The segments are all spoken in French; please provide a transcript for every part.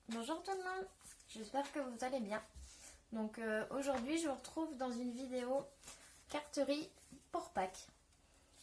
Bonjour tout le monde, j'espère que vous allez bien. Donc aujourd'hui je vous retrouve dans une vidéo carterie pour Pâques.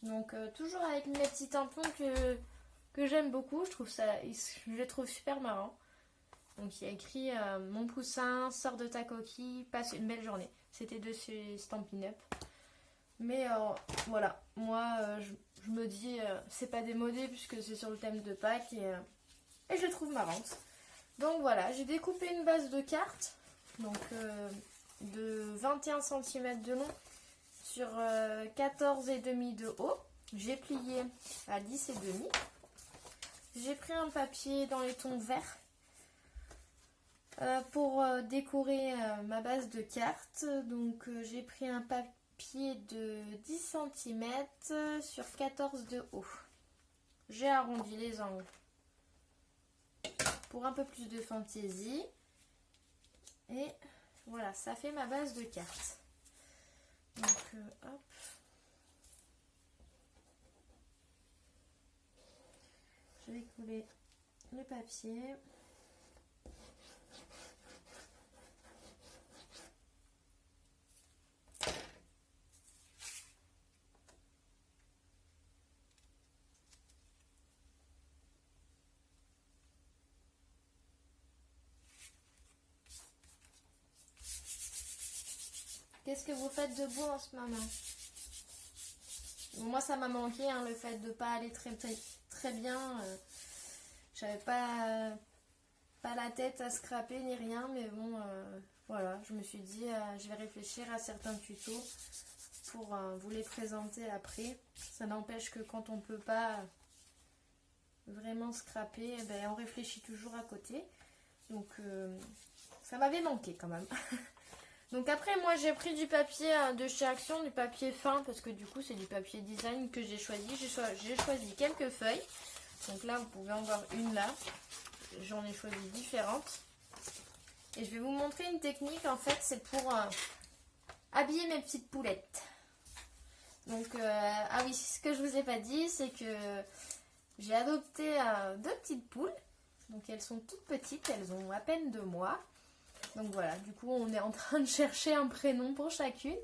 Donc toujours avec mes petits tampons que j'aime beaucoup, je les trouve super marrants. Donc il y a écrit mon poussin, sors de ta coquille, passe une belle journée. C'était de chez Stampin' Up. Mais voilà, moi je me dis c'est pas démodé puisque c'est sur le thème de Pâques et je les trouve marrantes. Donc voilà, j'ai découpé une base de cartes donc, de 21 cm de long sur 14,5 de haut. J'ai plié à 10,5. J'ai pris un papier dans les tons verts pour décorer ma base de cartes. Donc j'ai pris un papier de 10 cm sur 14 de haut. J'ai arrondi les angles pour un peu plus de fantaisie. Et voilà, ça fait ma base de cartes. Donc, hop. Je vais couler le papier. Qu'est-ce que vous faites de beau en ce moment? Bon, moi, ça m'a manqué, hein, le fait de ne pas aller très bien. J'avais pas la tête à scraper ni rien, mais bon, voilà, je me suis dit, je vais réfléchir à certains tutos pour vous les présenter après. Ça n'empêche que quand on peut pas vraiment scraper, eh ben, on réfléchit toujours à côté. Donc, ça m'avait manqué quand même. Donc après, moi j'ai pris du papier de chez Action, du papier fin, parce que du coup c'est du papier design que j'ai choisi. J'ai choisi quelques feuilles. Donc là, vous pouvez en voir une là. J'en ai choisi différentes. Et je vais vous montrer une technique, en fait, c'est pour habiller mes petites poulettes. Donc, ah oui, ce que je vous ai pas dit, c'est que j'ai adopté deux petites poules. Donc elles sont toutes petites, elles ont à peine 2 mois. Donc voilà, du coup on est en train de chercher un prénom pour chacune.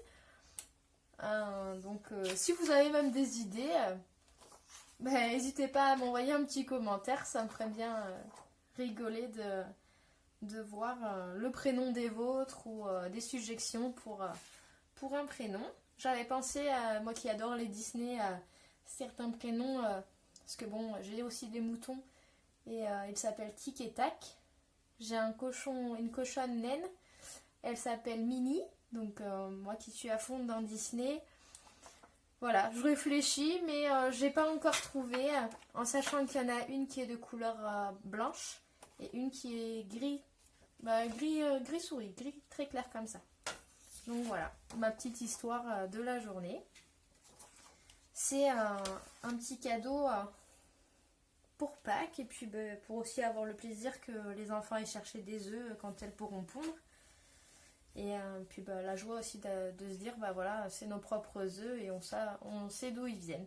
Donc si vous avez même des idées, n'hésitez pas à m'envoyer un petit commentaire, ça me ferait bien rigoler de voir le prénom des vôtres ou des suggestions pour un prénom. J'avais pensé, moi qui adore les Disney, à certains prénoms, parce que bon, j'ai aussi des moutons et ils s'appellent Tic et Tac. J'ai une cochonne naine, elle s'appelle Minnie, donc moi qui suis à fond dans Disney, voilà, je réfléchis, mais j'ai pas encore trouvé, en sachant qu'il y en a une qui est de couleur blanche et une qui est gris, gris souris, gris très clair comme ça. Donc voilà, ma petite histoire de la journée. C'est un petit cadeau pour Pâques et puis pour aussi avoir le plaisir que les enfants aient cherché des œufs quand elles pourront pondre. Et puis la joie aussi de se dire, voilà, c'est nos propres œufs et on sait d'où ils viennent.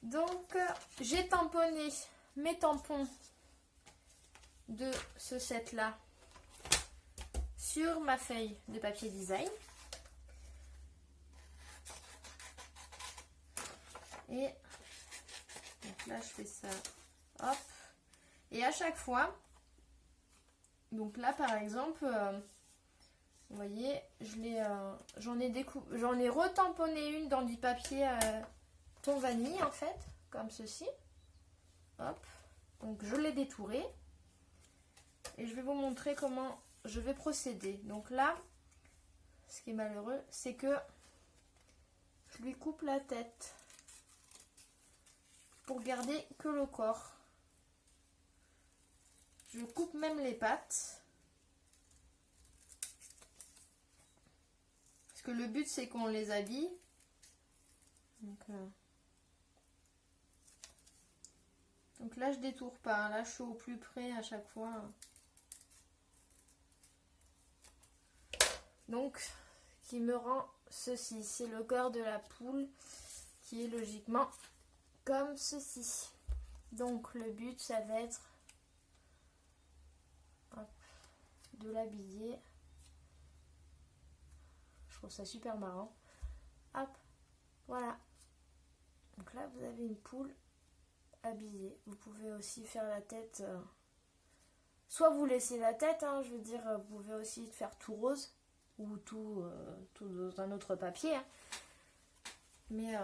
Donc j'ai tamponné mes tampons de ce set là sur ma feuille de papier design. Et donc là je fais ça, hop. Et à chaque fois, donc là par exemple, vous voyez, j'en ai retamponné une dans du papier ton vanille en fait, comme ceci. Hop, donc je l'ai détouré. Et je vais vous montrer comment je vais procéder. Donc là, ce qui est malheureux, c'est que je lui coupe la tête pour garder que le corps. Je coupe même les pattes. Parce que le but c'est qu'on les habille. Donc là je détourne pas. Là je suis au plus près à chaque fois. Donc qui me rend ceci. C'est le corps de la poule qui est logiquement comme ceci. Donc le but ça va être, de l'habiller. Je trouve ça super marrant. Hop, voilà. Donc là, vous avez une poule habillée. Vous pouvez aussi faire la tête. Soit vous laissez la tête, hein, je veux dire, vous pouvez aussi faire tout rose. Ou tout dans un autre papier. Hein. Mais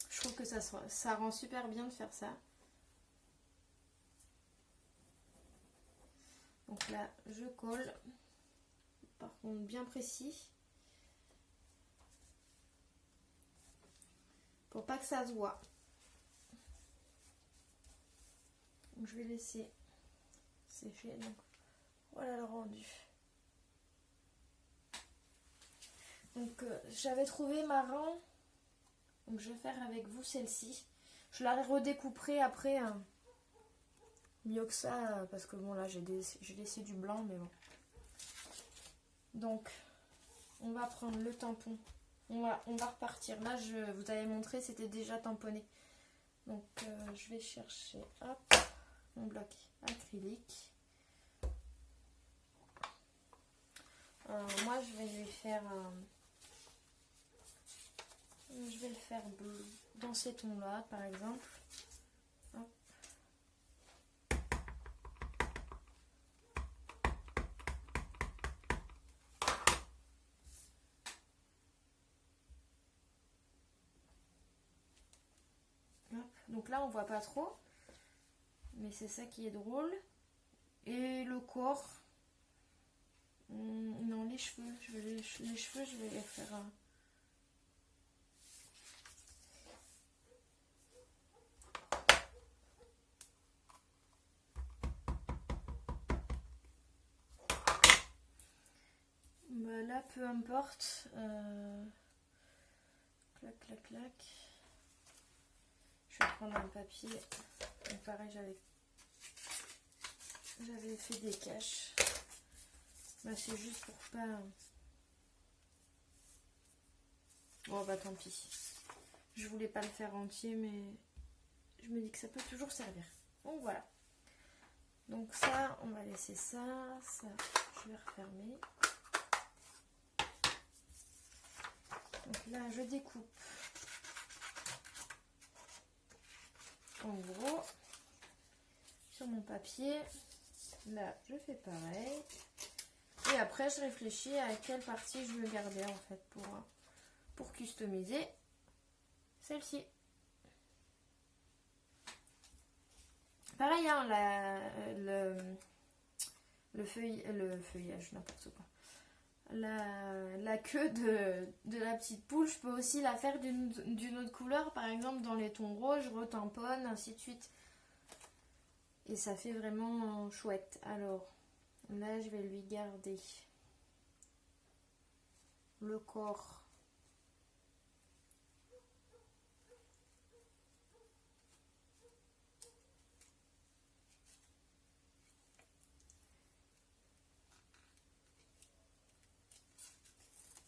je trouve que ça rend super bien de faire ça. Donc là, je colle. Par contre, bien précis. Pour pas que ça se voit. Donc, je vais laisser sécher. Donc voilà le rendu. Donc j'avais trouvé marrant. Donc je vais faire avec vous celle-ci. Je la redécouperai après. Mieux que ça. Parce que bon là j'ai laissé du blanc. Mais bon. Donc on va prendre le tampon. On va repartir. Là je vous avais montré c'était déjà tamponné. Donc je vais chercher hop, mon bloc acrylique. Moi je vais lui faire je vais le faire bleu dans ces tons là par exemple. Hop. Hop. Donc là on voit pas trop mais c'est ça qui est drôle. Et le corps, non, les cheveux, les cheveux je vais les faire bah là peu importe. Clac clac clac. Je vais prendre un papier. Donc pareil j'avais fait des caches. Bah c'est juste pour pas. Bon bah tant pis. Je voulais pas le faire entier mais je me dis que ça peut toujours servir. Donc voilà. Donc ça, on va laisser ça. Ça, je vais refermer. Donc là, je découpe. En gros, sur mon papier. Là, je fais pareil. Et après, je réfléchis à quelle partie je veux garder en fait pour customiser celle-ci. Pareil, hein, le feuillage, n'importe quoi. La queue de la petite poule, je peux aussi la faire d'une autre couleur. Par exemple, dans les tons roses, je retamponne, ainsi de suite. Et ça fait vraiment chouette. Alors, là, je vais lui garder le corps.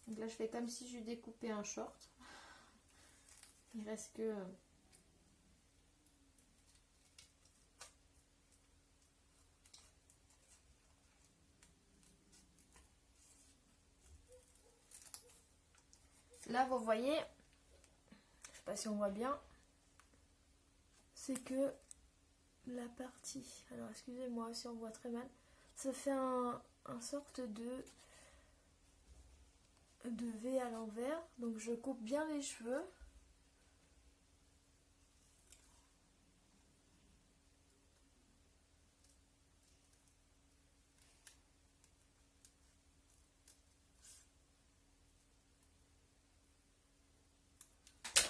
Donc là, je fais comme si je découpais un short. Il reste que... Là, vous voyez, je sais pas si on voit bien, c'est que la partie, alors excusez-moi si on voit très mal, ça fait un sorte de V à l'envers. Donc je coupe bien les cheveux.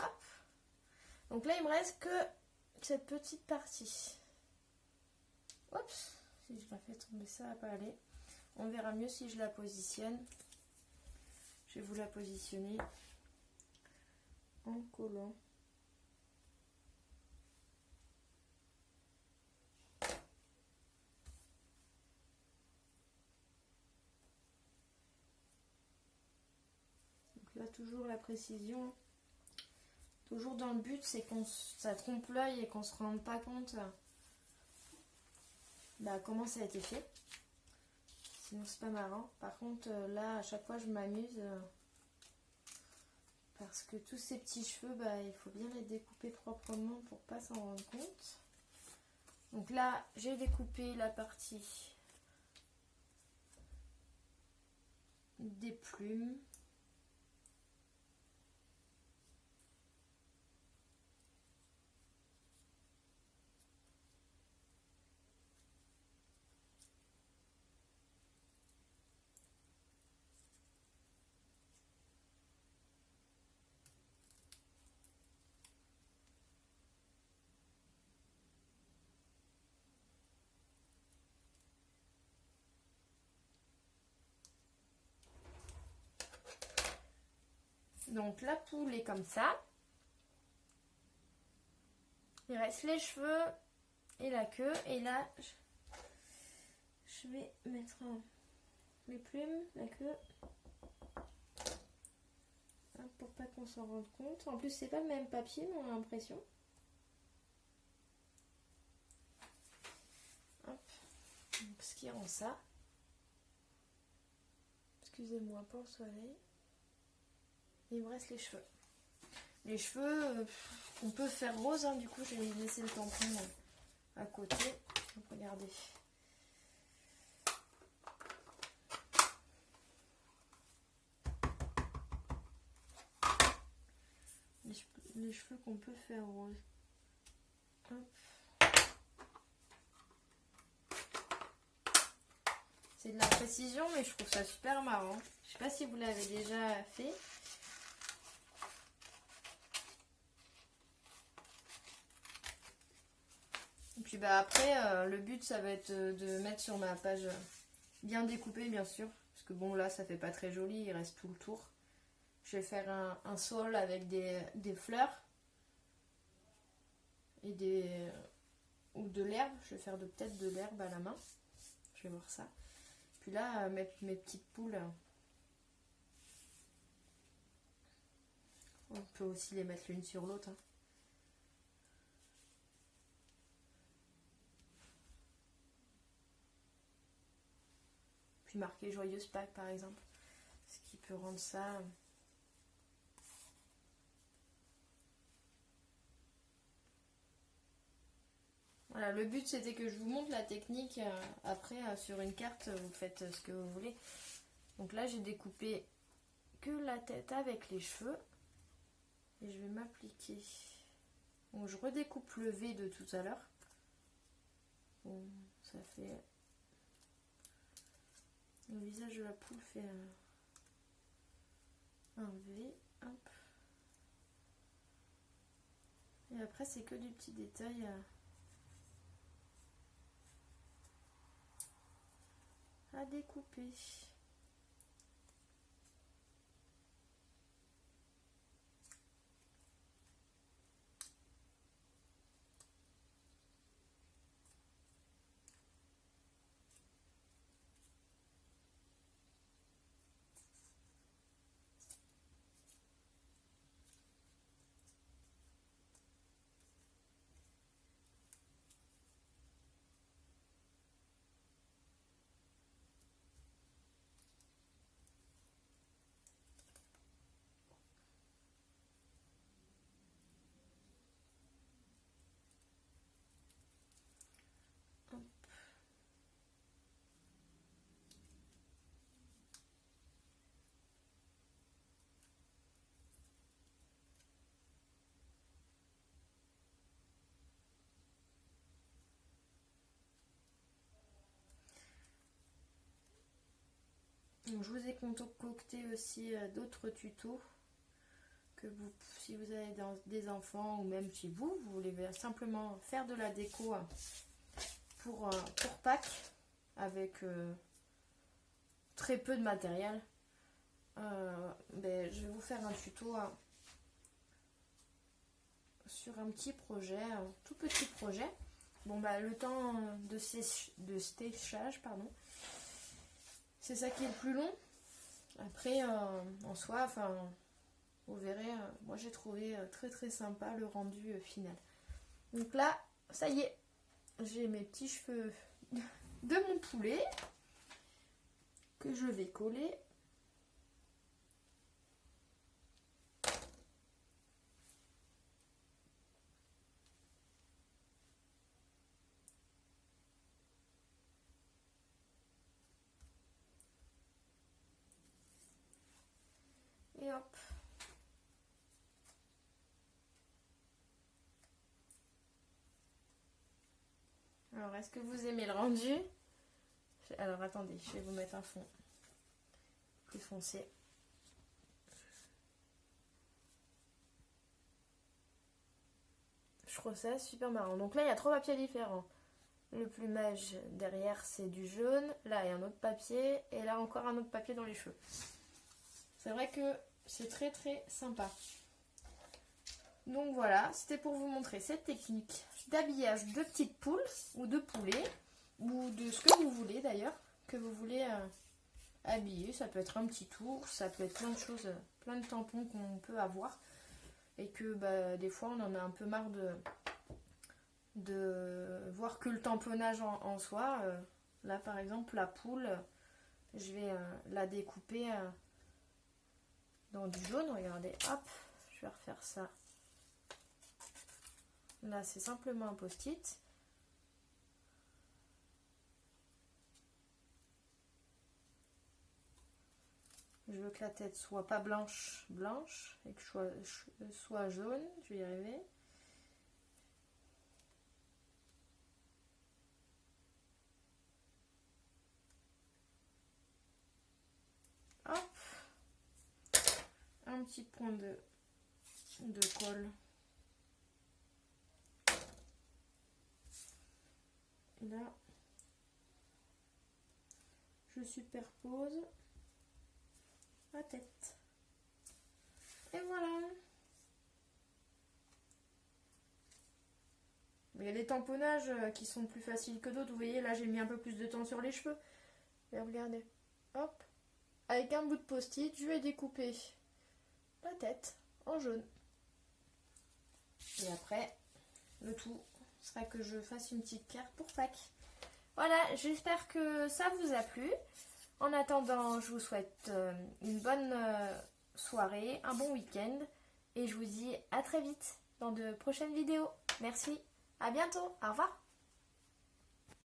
Hop. Donc là, il me reste que cette petite partie. Oups, si je la fais tomber, ça va pas aller. On verra mieux si je la positionne. Je vais vous la positionner en collant. Donc là, toujours la précision. Toujours dans le but, c'est ça trompe l'œil et qu'on se rende pas compte comment ça a été fait. Sinon c'est pas marrant. Par contre là à chaque fois je m'amuse parce que tous ces petits cheveux, il faut bien les découper proprement pour pas s'en rendre compte. Donc là j'ai découpé la partie des plumes. Donc la poule est comme ça. Il reste les cheveux et la queue. Et là, je vais mettre les plumes, la queue. Pour pas qu'on s'en rende compte. En plus, c'est pas le même papier, mais on a l'impression. Hop. Donc, ce qui rend ça. Excusez-moi pour le soleil. Il me reste les cheveux. Les cheveux, on peut faire rose, hein, du coup j'ai laissé le tampon à côté. Donc regardez. Les cheveux qu'on peut faire rose. Hop. C'est de la précision, mais je trouve ça super marrant. Je sais pas si vous l'avez déjà fait. Et puis après, le but ça va être de mettre sur ma page bien découpée bien sûr. Parce que bon là ça fait pas très joli, il reste tout le tour. Je vais faire un sol avec des fleurs. Et ou de l'herbe. Je vais faire peut-être de l'herbe à la main. Je vais voir ça. Puis là, mettre mes petites poules. On peut aussi les mettre l'une sur l'autre. Hein. Puis marquer Joyeuse Pâques par exemple. Ce qui peut rendre ça... Voilà, le but c'était que je vous montre la technique. Après, sur une carte, vous faites ce que vous voulez. Donc là, j'ai découpé que la tête avec les cheveux. Et je vais m'appliquer. Donc je redécoupe le V de tout à l'heure. Bon, ça fait... Le visage de la poule fait un V. Hop. Et après, c'est que des petits détails. À découper. Donc, je vous ai concocté aussi d'autres tutos que vous, si vous avez des enfants ou même si vous voulez simplement faire de la déco pour Pâques avec très peu de matériel. Je vais vous faire un tuto sur un petit projet, un tout petit projet. Bon le temps de séchage, pardon. C'est ça qui est le plus long. Après, en soi, vous verrez, moi j'ai trouvé très très sympa le rendu final. Donc là, ça y est, j'ai mes petits cheveux de mon poulet que je vais coller. Et hop. Alors, est-ce que vous aimez le rendu? Alors, attendez, je vais vous mettre un fond plus foncé. Je trouve ça super marrant. Donc là, il y a 3 papiers différents. Le plumage derrière, c'est du jaune. Là, il y a un autre papier. Et là, encore un autre papier dans les cheveux. C'est vrai que c'est très très sympa. Donc voilà, c'était pour vous montrer cette technique d'habillage de petites poules ou de poulets. Ou de ce que vous voulez d'ailleurs. Que vous voulez habiller. Ça peut être un petit tour. Ça peut être plein de choses. Plein de tampons qu'on peut avoir. Et que bah, des fois, on en a un peu marre de voir que le tamponnage en soi. Là, par exemple, la poule, je vais la découper dans du jaune. Regardez, hop, je vais refaire ça. Là, c'est simplement un post-it. Je veux que la tête soit pas blanche et que soit jaune. Je vais y arriver. Hop. Un petit point de colle. Là, je superpose la tête. Et voilà. Il y a des tamponnages qui sont plus faciles que d'autres. Vous voyez, là, j'ai mis un peu plus de temps sur les cheveux. Et regardez. Hop. Avec un bout de post-it, je vais découper la tête en jaune. Et après, le tout sera que je fasse une petite carte pour Pâques. Voilà, j'espère que ça vous a plu. En attendant, je vous souhaite une bonne soirée, un bon week-end. Et je vous dis à très vite dans de prochaines vidéos. Merci, à bientôt, au revoir.